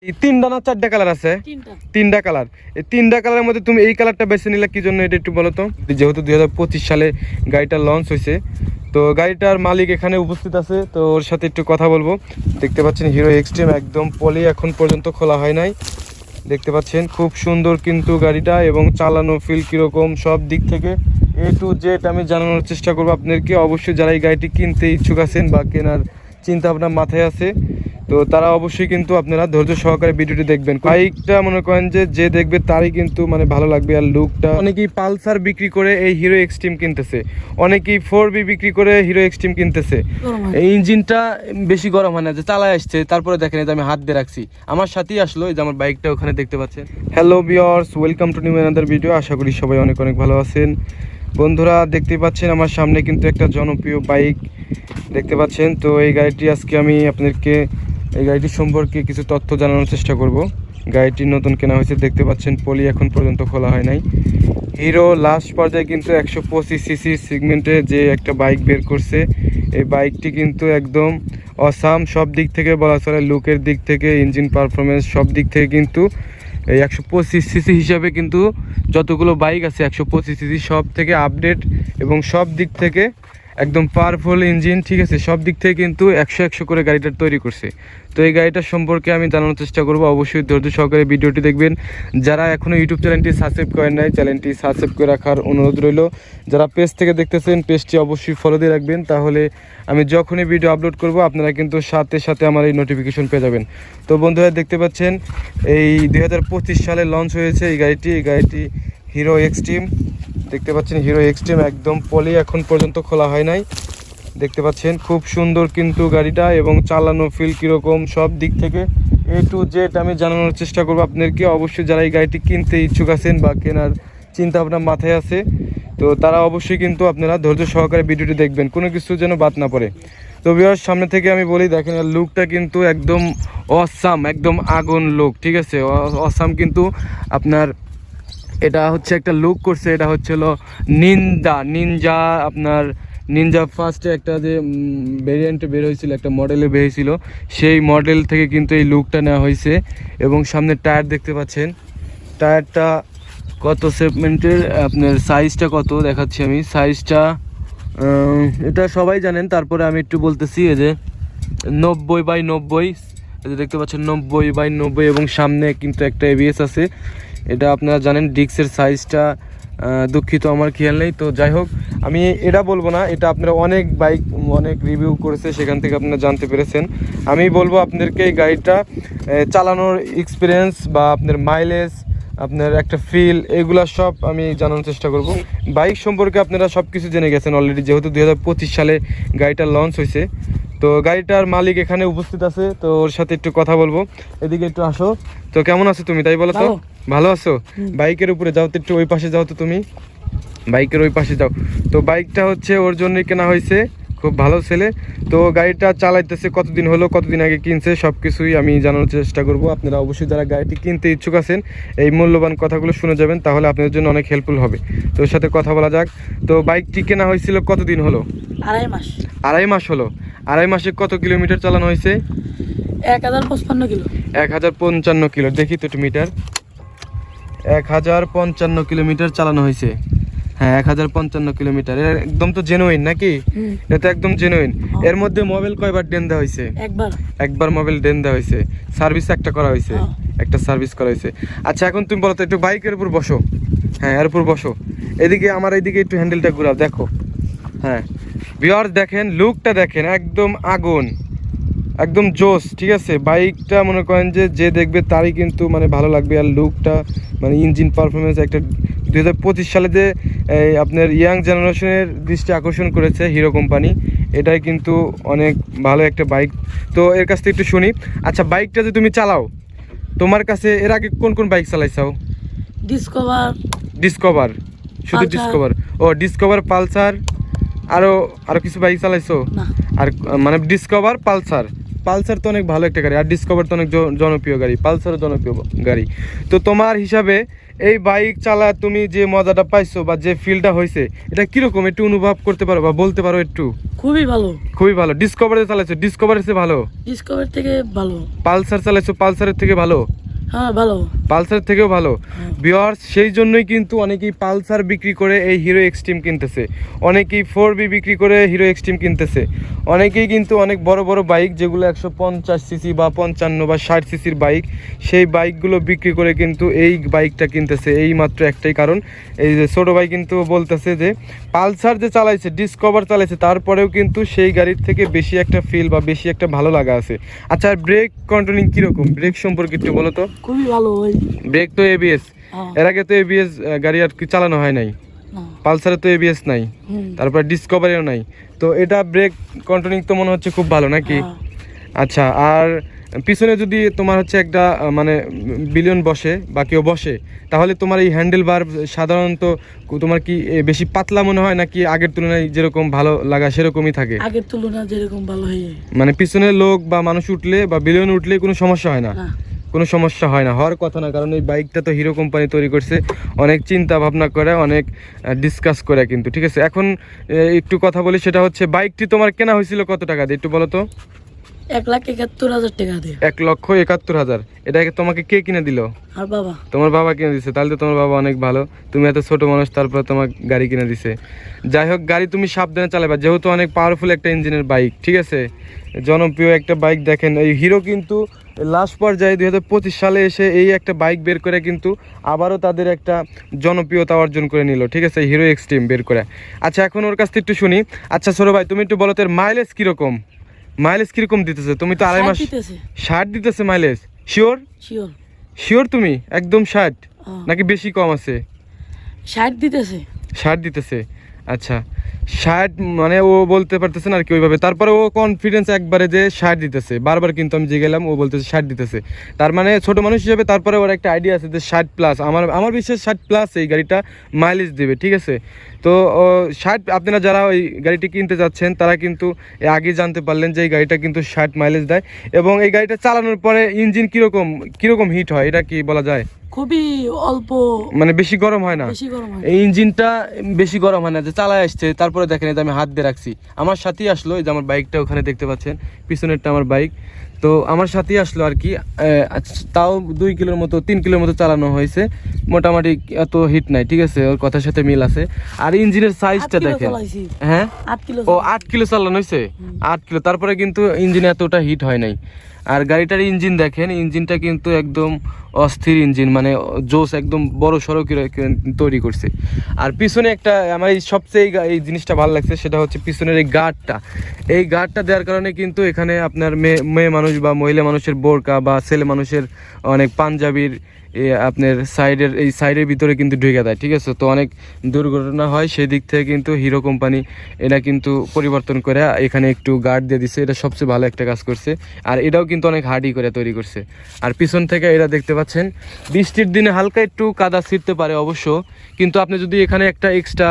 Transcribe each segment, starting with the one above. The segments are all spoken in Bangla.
তিনটা না চারটা কালার আছে? তিনটা কালার। এই তিনটা কালারের মধ্যে তুমি এই কালারটা বেছে নিলে কি জন্য, এটা একটু বলো তো। যেহেতু 2025 সালে গাড়িটা লঞ্চ হয়েছে, তো গাড়িটার মালিক এখানে উপস্থিত আছে, তো ওর সাথে একটু কথা বলবো। দেখতে পাচ্ছেন হিরো এক্সট্রিম একদম পলি, এখন পর্যন্ত খোলা হয় নাই। দেখতে পাচ্ছেন খুব সুন্দর কিন্তু গাড়িটা, এবং চালানো ফিল কীরকম সব দিক থেকে A to Z আমি জানানোর চেষ্টা করবো আপনাদেরকে। অবশ্যই যারা এই গাড়িটি কিনতে ইচ্ছুক আছেন বা কেনার চিন্তা ভাবনা মাথায় আছে, তো তারা অবশ্যই কিন্তু আপনারা ধৈর্য সহকারে ভিডিওটি দেখবেন। বাইকটা মনে করেন যে দেখবে তারই কিন্তু মানে ভালো লাগবে। আর লুকটা, অনেকেই পালসার বিক্রি করে এই হিরো এক্সট্রিম কিনতেছে, অনেকেই 4B বিক্রি করে হিরো এক্সট্রিম কিনতেছে। এই ইঞ্জিনটা বেশি গরম হয় না, যে চালায় আসছে তারপরে দেখেন এই যে আমি হাত দিয়ে রাখছি, আমার সাথেই আসলো, এই যে আমার বাইকটা ওখানে দেখতে পাচ্ছেন। Hello viewers, welcome to new another video. আশা করি সবাই অনেক অনেক ভালো আছেন। বন্ধুরা দেখতে পাচ্ছেন আমার সামনে কিন্তু একটা জনপ্রিয় বাইক দেখতে পাচ্ছেন। তো এই গাড়িটি আজকে আমি আপনাদেরকে এই গাড়িটি সম্পর্কে কিছু তথ্য জানানোর চেষ্টা করব। গাড়িটি নতুন কেনা হয়েছে, দেখতে পাচ্ছেন পলি এখন পর্যন্ত খোলা হয় নাই। হিরো লাস্ট পর্যায়ে কিন্তু 125 সিসি সেগমেন্টে যে একটা বাইক বের করছে, এই বাইকটি কিন্তু একদম অসাম সব দিক থেকে বলা চলে, লুকের দিক থেকে, ইঞ্জিন পারফরমেন্স সব দিক থেকে কিন্তু এই 125 সিসি হিসাবে কিন্তু যতগুলো বাইক আছে 125 সিসি সব থেকে আপডেট, এবং সব দিক থেকে একদম পাওয়ারফুল ইঞ্জিন, ঠিক আছে, সব দিক থেকে কিন্তু 100 করে গাড়িটা তৈরি করছে। তো এই গাড়িটার সম্পর্কে আমি জানানোর চেষ্টা করব, অবশ্যই ধৈর্য সহকারে ভিডিওটি দেখবেন। যারা এখনও ইউটিউব চ্যানেলটি সাবস্ক্রাইব করেন নাই, চ্যানেলটি সাবস্ক্রাইব করে রাখার অনুরোধ রইল। যারা পেজ থেকে দেখতেছেন, পেজটি অবশ্যই ফলো দিয়ে রাখবেন, তাহলে আমি যখনই ভিডিও আপলোড করব আপনারা কিন্তু সাথে সাথে আমার এই নোটিফিকেশন পেয়ে যাবেন। তো বন্ধুরা দেখতে পাচ্ছেন এই 2025 সালে লঞ্চ হয়েছে এই গাড়িটি হিরো এক্সট্রিম। দেখতে পাচ্ছেন হিরো এক্সট্রিম একদম পলি, এখন পর্যন্ত খোলা হয় নাই। দেখতে পাচ্ছেন খুব সুন্দর কিন্তু গাড়িটা, এবং চালানো ফিল কীরকম সব দিক থেকে A to Z আমি জানানোর চেষ্টা করবো আপনাদেরকে। অবশ্যই যারা এই গাড়িটি কিনতে ইচ্ছুক আছেন বা কেনার চিন্তা ভাবনা মাথায় আছে, তো তারা অবশ্যই কিন্তু আপনারা ধৈর্য সহকারে ভিডিওটি দেখবেন, কোনো কিছু যেন বাদ না পড়ে। তো ভিউয়ার্স সামনে থেকে আমি বলি, দেখেন লুকটা কিন্তু একদম অসাম, একদম আগুন লুক, ঠিক আছে, অসাম কিন্তু আপনার। এটা হচ্ছে একটা লুক করছে, এটা হচ্ছে হলো নিনজা আপনার নিনজা ফার্স্টে একটা যে ভেরিয়েন্টে বের হয়েছিল, একটা মডেলে বের হয়েছিল, সেই মডেল থেকে কিন্তু এই লুকটা নেওয়া হয়েছে। এবং সামনে টায়ার দেখতে পাচ্ছেন, টায়ারটা কত সেগমেন্টের, আপনার সাইজটা কত দেখাচ্ছি আমি। সাইজটা এটা সবাই জানেন, তারপরে আমি একটু বলতেছি। এই যে 90/90, এই যে দেখতে পাচ্ছেন 90/90, এবং সামনে কিন্তু একটা ABS আছে। এটা আপনারা জানেন। ডিস্কের সাইজটা দুঃখিত আমার খেয়াল নেই। তো যাই হোক, আমি এটা বলবো না, এটা আপনারা অনেক বাইক অনেক রিভিউ করেছে, সেখান থেকে আপনারা জানতে পেরেছেন। আমি বলবো আপনাদেরকে এই গাড়িটা চালানোর এক্সপিরিয়েন্স বা আপনার মাইলেজ, আপনার একটা ফিল, এগুলা সব আমি জানানোর চেষ্টা করব। বাইক সম্পর্কে আপনারা সব কিছু জেনে গেছেন অলরেডি, যেহেতু 2025 সালে গাড়িটা লঞ্চ হয়েছে। তো গাড়িটার মালিক এখানে উপস্থিত আছে, তো ওর সাথে একটু কথা বলবো। এদিকে একটু আসো। তো কেমন আছো তুমি, তাই বলো তো? ভালো আছো? বাইকের উপরে যাও তো, একটু ওই পাশে যাও তো, তুমি বাইকের ওই পাশে যাও। তো বাইকটা হচ্ছে ওর জন্যই কেনা হয়েছে, খুব ভালো ছেলে। তো গাড়িটা চালাইতেছে কতদিন হলো, কতদিন আগে কিনছে, সব কিছুই আমি জানানোর চেষ্টা করব। আপনারা অবশ্যই যারা গাড়িটি কিনতে ইচ্ছুক আছেন, এই মূল্যবান কথাগুলো শুনে যাবেন, তাহলে আপনাদের জন্য অনেক হেল্পফুল হবে। তো ওর সাথে কথা বলা যাক। তো বাইকটি কেনা হয়েছিল কতদিন হলো? 2.5 মাস। 2.5 মাস হলো। 2.5 মাসে কত কিলোমিটার চালানো হয়েছে? 1055 কিলো। 1055 কিলো। দেখি তো একটু মিটার। 1055 কিলোমিটার চালানো হয়েছে। হ্যাঁ, 1055 কিলোমিটার। একদম তো জেনুইন নাকি? এটা তো একদম জেনুইন। এর মধ্যে মোবাইল কয়বার ডেন দেওয়া হয়েছে? একবার মোবাইল ডেন দেওয়া হয়েছে। সার্ভিস একটা করা হয়েছে, একটা সার্ভিস করা হয়েছে। আচ্ছা, এখন তুমি বলো তো, একটু বাইকের উপর বসো। হ্যাঁ, এর উপর বসো। এদিকে আমার এইদিকে একটু হ্যান্ডেলটা ঘুরাও, দেখো। হ্যাঁ ভিউয়ার্স দেখেন, লুকটা দেখেন, একদম আগুন, একদম জোস, ঠিক আছে। বাইকটা মনে করেন যে দেখবে তারই কিন্তু মানে ভালো লাগবে। আর লুকটা মানে ইঞ্জিন পারফরমেন্স একটা 2025 সালে যে আপনার ইয়াং জেনারেশনের দৃষ্টি আকর্ষণ করেছে হিরো কোম্পানি, এটাই কিন্তু অনেক ভালো একটা বাইক। তো এর কাছ থেকে একটু শুনি। আচ্ছা, বাইকটা যে তুমি চালাও, তোমার কাছে এর আগে কোন কোন বাইক চালাইছাও? ডিসকভার, শুধু ডিসকভার? ও, ডিসকভার, পালসার, আরো কিছু বাইক চালাইছো? আর মানে ডিসকভার, পালসার, পালসার তো অনেক ভালো একটা গাড়ি, আর ডিসকভার তো অনেক জনপ্রিয় গাড়ি, পালসারও জনপ্রিয় গাড়ি। তো তোমার হিসাবে এই বাইক চালা তুমি যে মজাটা পাইছো বা যে ফিলটা হয়েছে, এটা কিরকম একটু অনুভব করতে পারো বা বলতে পারো একটু? খুবই ভালো। খুবই ভালো। ডিসকভারে চালাইছো, ডিসকভারের চেয়ে ভালো? ডিসকভার থেকে ভালো। পালসার চালাইছো, পালসারের থেকে ভালো? হ্যাঁ ভালো। পালসার থেকেও ভালো। ভিউয়ার্স, সেই জন্যই কিন্তু অনেকেই পালসার বিক্রি করে এই হিরো এক্সট্রিম কিনতেছে, অনেকেই 4B বিক্রি করে হিরো এক্সট্রিম কিনতেছে, অনেকেই কিন্তু অনেক বড় বড় বাইক যেগুলো 150 সিসি বা 55 বা 60 সিসির বাইক, সেই বাইকগুলো বিক্রি করে কিন্তু এই বাইকটা কিনতেছে। এই মাত্র একটাই কারণ, এই যে ছোটো ভাই কিন্তু বলতেছে যে পালসার যে চালাইছে, ডিসকভার চালাইছে, তারপরেও কিন্তু সেই গাড়ির থেকে বেশি একটা ফিল বা বেশি একটা ভালো লাগা আছে। আচ্ছা, ব্রেক কন্ট্রোলিং কীরকম, ব্রেক সম্পর্কে একটু বলো তো। খুবই ভালো ওই ব্রেক তো এবিএস, এর আগে তো এবিএস গাড়ি আর কি চালানো হয় নাই, পালসারে তো এবিএস নাই, তারপর ডিসকভারিও নাই, তো এটা ব্রেক কন্ট্রোলিং তো মনে হচ্ছে খুব ভালো নাকি? আচ্ছা, আর পিছনে যদি তোমার হচ্ছে একটা মানে বিলিয়ন বসে বা কেউ বসে, তাহলে তোমার এই হ্যান্ডেল বার সাধারণত তোমার কি বেশি পাতলা মনে হয় নাকি আগের তুলনায় যেরকম ভালো লাগা সেরকমই থাকে? আগের তুলনায় যেরকম ভালো হয়, মানে পিছনে লোক বা মানুষ উঠলে বা বিলিয়ন উঠলে কোনো সমস্যা হয় না? কোনো সমস্যা হয় না, হওয়ার কথা না, কারণ এই বাইকটা তো হিরো কোম্পানি তৈরি করছে, অনেক চিন্তা ভাবনা করে, অনেক ডিসকাস করে কিন্তু। ঠিক আছে, এখন একটু কথা বলি, সেটা হচ্ছে বাইকটি তোমার কেনা হয়েছিল কত টাকা দিয়ে একটু বলো তো? 1,71,000 টাকা দিয়ে। 1,71,000। এটাকে তোমাকে কে কিনে দিল? আর বাবা। তোমার বাবা কিনে দিছে? তাহলে তো তোমার বাবা অনেক ভালো, তুমি এত ছোট মানুষ তারপর তোমার গাড়ি কিনে দিছে। যাই হোক, গাড়ি তুমি সাবধানে চালাবা, যেহেতু অনেক পাওয়ারফুল একটা ইঞ্জিনের বাইক, ঠিক আছে, জনপ্রিয় একটা বাইক। দেখেন, এই হিরো কিন্তু লাস্ট পর্যায়ে 2025 সালে এসে এই একটা বাইক বের করে কিন্তু আবারও তাদের একটা জনপ্রিয়তা অর্জন করে নিল, ঠিক আছে, হিরো এক্সট্রিম বের করে। আচ্ছা, এখন ওর কাছ থেকে একটু শুনি। আচ্ছা ছোট ভাই, তুমি একটু বলো তো এর মাইলেজ কীরকম, মাইলেজ কিরকম দিতেছে? তুমি তো 2.5 মাস 60 দিতেছে মাইলেজ, শিওর? শিওর শিওর তুমি একদম 60 নাকি বেশি কম আছে? 60 দিতেছে। 60 দিতেছে, আচ্ছা 60 মানে ও বলতে পারতেছে না আর কি ওইভাবে, তারপরে ও কনফিডেন্স একবারে যে 60 দিতেছে, বারবার কিন্তু আমি যে গেলাম ও বলতেছে 60 দিতেছে, তার মানে ছোট মানুষ হিসেবে তারপরে ওর একটা আইডিয়া আছে যে 60 প্লাস, আমার বিশ্বাস 60 প্লাস এই গাড়িটা মাইলেজ দেবে, ঠিক আছে। তো 60, আপনারা যারা ওই গাড়িটি কিনতে যাচ্ছেন তারা কিন্তু আগে জানতে পারলেন যে এই গাড়িটা কিন্তু 60 মাইলেজ দেয়, এবং এই গাড়িটা চালানোর পরে ইঞ্জিন কীরকম হিট হয় এটা কি বলা যায়? খুবই অল্প, মানে বেশি গরম হয় না, বেশি গরম হয়। এই ইঞ্জিনটা বেশি গরম হয় না, যে চালায় আসছে তারপরে দেখেন এই যে আমি হাত দিয়ে রাখছি, আমার সাথেই আসলো, এই যে আমার বাইকটা ওখানে দেখতে পাচ্ছেন, পিছনেরটা আমার বাইক, তো আমার সাথেই আসলো আর কি। তাও 2 কিলোর মতো 3 কিলোর মতো চালানো হয়েছে, মোটামুটি এত হিট নাই, ঠিক আছে, ওর কথার সাথে মিল আছে। আর ইঞ্জিনের সাইজটা দেখেন, হ্যাঁ 8 কিলো। ও 8 কিলো চালানো হয়েছে, 8 কিলো, তারপরে কিন্তু ইঞ্জিনে এতটা হিট হয় নাই। আর গাড়িটার ইঞ্জিন দেখেন, ইঞ্জিনটা কিন্তু একদম অস্থির ইঞ্জিন, মানে জোস, একদম বড় সড়ো তৈরি করছে। আর পিছনে একটা আমার এই সবচেয়ে এই জিনিসটা ভালো লাগছে, সেটা হচ্ছে পিছনের এই গার্ডটা দেওয়ার কারণে কিন্তু এখানে আপনার মেয়ে মানুষ বা মহিলা মানুষের বোরকা বা ছেলে মানুষের অনেক পাঞ্জাবির আপনার সাইডের ভিতরে কিন্তু ঢুকে দেয়, ঠিক আছে, তো অনেক দুর্ঘটনা হয়, সেই দিক থেকে কিন্তু হিরো কোম্পানি এটা কিন্তু পরিবর্তন করে এখানে একটু গার্ড দিয়ে দিচ্ছে, এটা সবচেয়ে ভালো একটা কাজ করছে। আর এটাও কিন্তু অনেক হার্ডি করে তৈরি করছে। আর পিছন থেকে এটা দেখতে পাচ্ছেন, বৃষ্টির দিনে হালকা একটু কাদা ছিটতে পারে অবশ্য, কিন্তু আপনি যদি এখানে একটা এক্সট্রা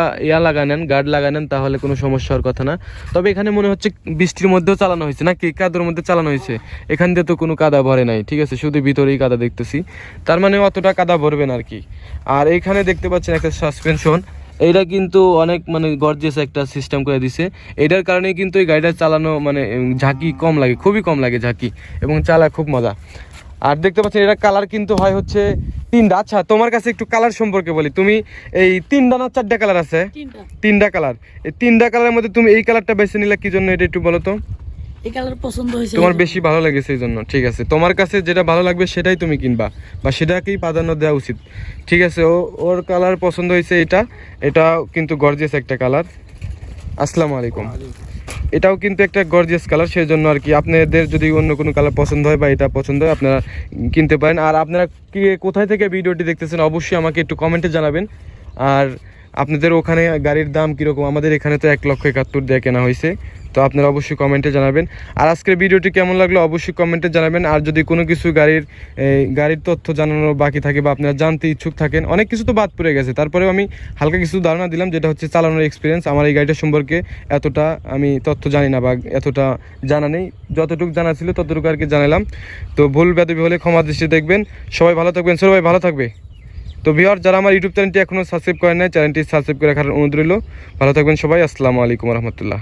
গার্ড লাগানেন তাহলে কোনো সমস্যা হওয়ার কথা না। তবে এখানে মনে হচ্ছে বৃষ্টির মধ্যেও চালানো হয়েছে নাকি কাদার মধ্যে চালানো হয়েছে, এখান দিয়ে তো কোনো কাদা ভরে নাই, ঠিক আছে, শুধু ভিতরেই কাদা দেখতেছি, তার মানে অতটা কাদা ভরবে না আর কি। আর এইখানে দেখতে পাচ্ছেন একটা সাসপেনশন, এইটা কিন্তু অনেক মানে গর্জিয়াস একটা সিস্টেম করে দিছে, এটার কারণে কিন্তু এই গাড়িটা চালানো মানে ঝাঁকি কম লাগে, খুবই কম লাগে ঝাঁকি, এবং চালা খুব মজা। আর দেখতে পাচ্ছেন এটা কালার কিন্তু হয় হচ্ছে 3টা। আচ্ছা, তোমার কাছে একটু কালার সম্পর্কে বলি, তুমি এই 3টা না 4টা কালার আছে? 3টা কালার। এই 3টা কালারের মধ্যে তুমি এই কালারটা বেছে নিলে কি জন্য, এটা একটু বলো তো। এই কালার পছন্দ হয়েছে, তোমার বেশি ভালো লেগেছে এই জন্য, ঠিক আছে, তোমার কাছে যেটা ভালো লাগবে সেটাই তুমি কিনবা বা সেটাকেই প্রাধান্য দেওয়া উচিত, ঠিক আছে। ওর কালার পছন্দ হয়েছে এটা কিন্তু গর্জিয়াস একটা কালার। আসসালামু আলাইকুম। এটাও কিন্তু একটা গর্জিয়াস কালার, সেই জন্য আর কি আপনাদের যদি অন্য কোনো কালার পছন্দ হয় বা এটা পছন্দ হয় আপনারা কিনতে পারেন। আর আপনারা কি কোথায় থেকে ভিডিওটি দেখতেছেন অবশ্যই আমাকে একটু কমেন্টে জানাবেন। আর আপনাদের ওখানে গাড়ির দাম কীরকম, আমাদের এখানে তো 1,71,000 দিয়ে কেনা হয়েছে। তো আপনারা অবশ্যই কমেন্টে জানাবেন। আর আজকের ভিডিওটি কেমন লাগলো অবশ্যই কমেন্টে জানাবেন। আর যদি কোনো কিছু গাড়ির তথ্য জানানো বাকি থাকে বা আপনারা জানতে ইচ্ছুক থাকেন, অনেক কিছু তো বাদ পড়ে গেছে, তারপরেও আমি হালকা কিছু ধারণা দিলাম, যেটা হচ্ছে চালানোর এক্সপিরিয়েন্স। আমার এই গাড়িটা সম্পর্কে এতটা আমি তথ্য জানি না বা এতটা জানা নেই, যতটুকু জানা ছিল ততটুকু আর কি জানালাম। তো ভুল বেদবি হলে ক্ষমা দৃষ্টি দেখবেন। সবাই ভালো থাকবেন, সবাই ভালো থাকবে। তো ভিউয়ার, যারা আমার ইউটিউব চ্যানেলটি এখনও সাবস্ক্রাইব করেন নাই, চ্যানেলটি সাবস্ক্রাইব করে রাখার অনুরোধ রইল। ভালো থাকবেন সবাই। আসসালামু আলাইকুম রহমতুল্লাহ।